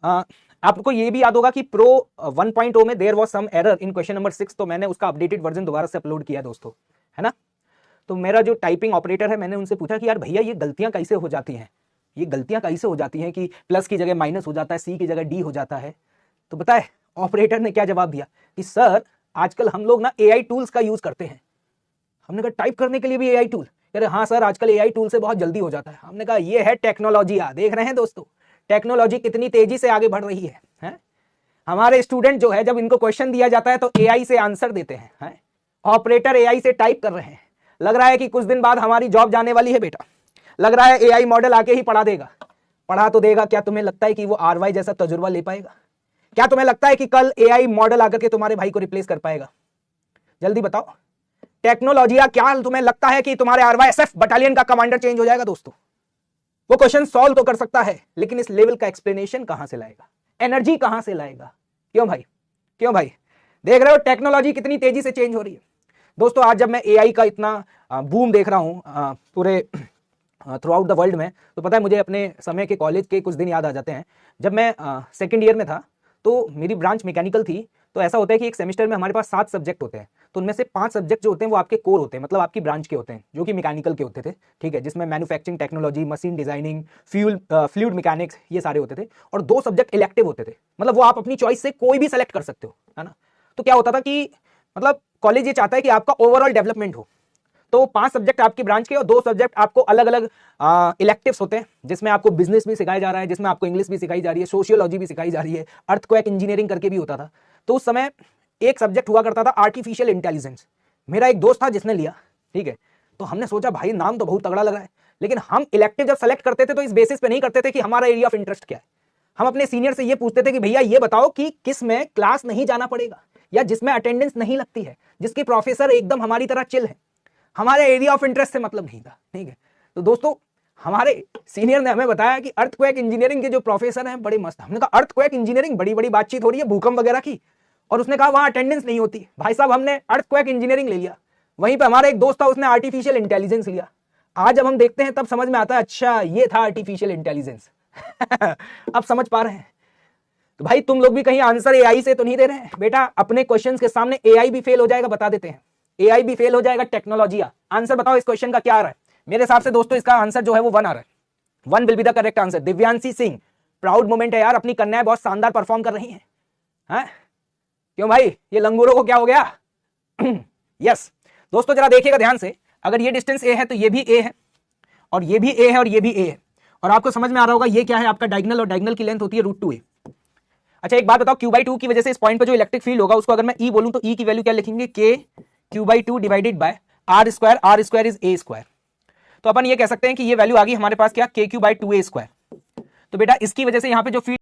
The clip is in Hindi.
आपको ये भी याद होगा कि प्रो 1.0 में there was some error in question number 6, तो मैंने उसका अपडेटेड वर्जन दोबारा से अपलोड किया दोस्तों, है ना। तो मेरा जो टाइपिंग ऑपरेटर है, मैंने उनसे पूछा कि यार भैया ये गलतियां कैसे हो जाती हैं, ये गलतियां कैसे हो जाती हैं कि प्लस की जगह माइनस हो जाता है, सी की जगह डी हो जाता है। तो पता है ऑपरेटर ने क्या जवाब दिया कि सर आजकल हम लोग ना एआई टूल्स का यूज करते हैं। हमने कहा टाइप करने के लिए भी एआई टूल? अरे हाँ सर, आजकल एआई टूल से बहुत जल्दी हो जाता है। हमने कहा ये है टेक्नोलॉजी। देख रहे हैं दोस्तों टेक्नोलॉजी कितनी तेजी से आगे बढ़ रही है? हमारे स्टूडेंट जो है जब इनको क्वेश्चन दिया जाता है तो एआई से आंसर देते हैं, ऑपरेटर एआई से टाइप कर रहे हैं। लग रहा है कि कुछ दिन बाद हमारी जॉब जाने वाली है बेटा, लग रहा है एआई मॉडल आके ही पढ़ा देगा। पढ़ा तो देगा, क्या तुम्हें लगता है कि वो आरवाई जैसा तजुर्बा ले पाएगा? क्या तुम्हें लगता है कि कल एआई मॉडल आकर के तुम्हारे भाई को रिप्लेस कर पाएगा? जल्दी बताओ। टेक्नोलॉजी, क्या तुम्हें लगता है कि तुम्हारे आरवाईएसएफ बटालियन का कमांडर चेंज हो जाएगा? दोस्तों वो क्वेश्चन सॉल्व तो कर सकता है, लेकिन इस लेवल का एक्सप्लेनेशन कहां से लाएगा, एनर्जी कहां से लाएगा? क्यों भाई, क्यों भाई? देख रहे हो टेक्नोलॉजी कितनी तेजी से चेंज हो रही है। दोस्तों आज जब मैं एआई का इतना बूम देख रहा हूं पूरे थ्रू आउट द वर्ल्ड में, तो पता है मुझे अपने समय के कॉलेज के कुछ दिन याद आ जाते हैं। जब मैं सेकेंड ईयर में था तो मेरी ब्रांच मैकेनिकल थी। तो ऐसा होता है कि एक सेमेस्टर में हमारे पास 7 सब्जेक्ट होते हैं, तो उनमें से 5 सब्जेक्ट जो होते हैं वो आपके कोर होते हैं, मतलब आपकी ब्रांच के होते हैं, जो कि मैकेनिकल के होते थे, ठीक है, जिसमें manufacturing technology, machine designing, fluid mechanics, ये सारे होते थे। और 2 सब्जेक्ट इलेक्टिव होते थे, मतलब वो आप अपनी चॉइस से कोई भी सेलेक्ट कर सकते हो, है ना। तो क्या होता था कि मतलब कॉलेज ये चाहता है कि आपका ओवरऑल डेवलपमेंट हो, तो 5 सब्जेक्ट आपकी ब्रांच के और 2 सब्जेक्ट आपको अलग अलग इलेक्टिव्स होते हैं, जिसमें आपको बिजनेस भी सिखाया जा रहा है, जिसमें आपको इंग्लिश भी सिखाई जा रही है, सोशियोलॉजी भी सिखाई जा रही है, अर्थक्वेक इंजीनियरिंग करके भी होता था। तो उस समय एक सब्जेक्ट हुआ करता था आर्टिफिशियल इंटेलिजेंस। मेरा एक दोस्त था जिसने लिया, ठीक है। तो हमने सोचा भाई नाम तो बहुत तगड़ा लग रहा है, लेकिन हम इलेक्टिव जब सेलेक्ट करते थे तो इस बेसिस पे नहीं करते थे कि हमारा एरिया ऑफ इंटरेस्ट क्या है। हम अपने सीनियर से ये पूछते थे कि भैया ये बताओ कि किस में क्लास नहीं जाना पड़ेगा, या जिसमें अटेंडेंस नहीं लगती है, जिसकी प्रोफेसर एकदम हमारी तरह चिल है, हमारे एरिया ऑफ इंटरेस्ट से मतलब नहीं था, ठीक है। तो दोस्तों हमारे सीनियर ने हमें बताया कि अर्थक्वेक इंजीनियरिंग के जो प्रोफेसर हैं बड़े मस्त। हमने कहा अर्थक्वेक इंजीनियरिंग, बड़ी बड़ी बातचीत हो रही है भूकंप वगैरह की, और उसने कहा वहां अटेंडेंस नहीं होती। भाई साहब हमने अर्थक्वेक इंजीनियरिंग ले लिया, वहीं पे हमारा एक दोस्त था उसने आर्टिफिशियल इंटेलिजेंस लिया। आज जब हम देखते हैं तब समझ में आता है अच्छा ये था आर्टिफिशियल इंटेलिजेंस। अब समझ पा रहे हैं। तो भाई तुम लोग भी कहीं आंसर एआई से तो नहीं दे रहे हैं बेटा? अपने क्वेश्चंस के सामने एआई भी फेल हो जाएगा, बता देते हैं, एआई भी फेल हो जाएगा, टेक्नोलॉजी। आंसर बताओ इस क्वेश्चन का क्या आ रहा है? मेरे हिसाब से दोस्तों इसका आंसर जो है वो 1 आ रहा है। 1 will be the correct answer. Divyanshi Singh, proud moment है यार, अपनी कन्याएं बहुत शानदार परफॉर्म कर रही हैं। क्यों भाई ये लंगूरों को क्या हो गया? यस दोस्तों जरा देखिएगा ध्यान से, अगर ये डिस्टेंस ए है तो ये भी ए है, और ये भी ए है, और ये भी ए है, और आपको समझ में आ रहा होगा ये क्या है आपका डायगोनल, और डायगोनल की लेंथ होती है √2a। अच्छा एक बात बताओ, q/2 की वजह से इस पॉइंट पर जो इलेक्ट्रिक फील्ड होगा उसको अगर मैं E बोलूं तो E की वैल्यू क्या लिखेंगे? k q/2 divided by r² is a²। तो अपन ये कह सकते हैं कि ये वैल्यू आ गई हमारे पास क्या? kq/2a²। तो बेटा इसकी वजह से यहाँ पे जो फील्ड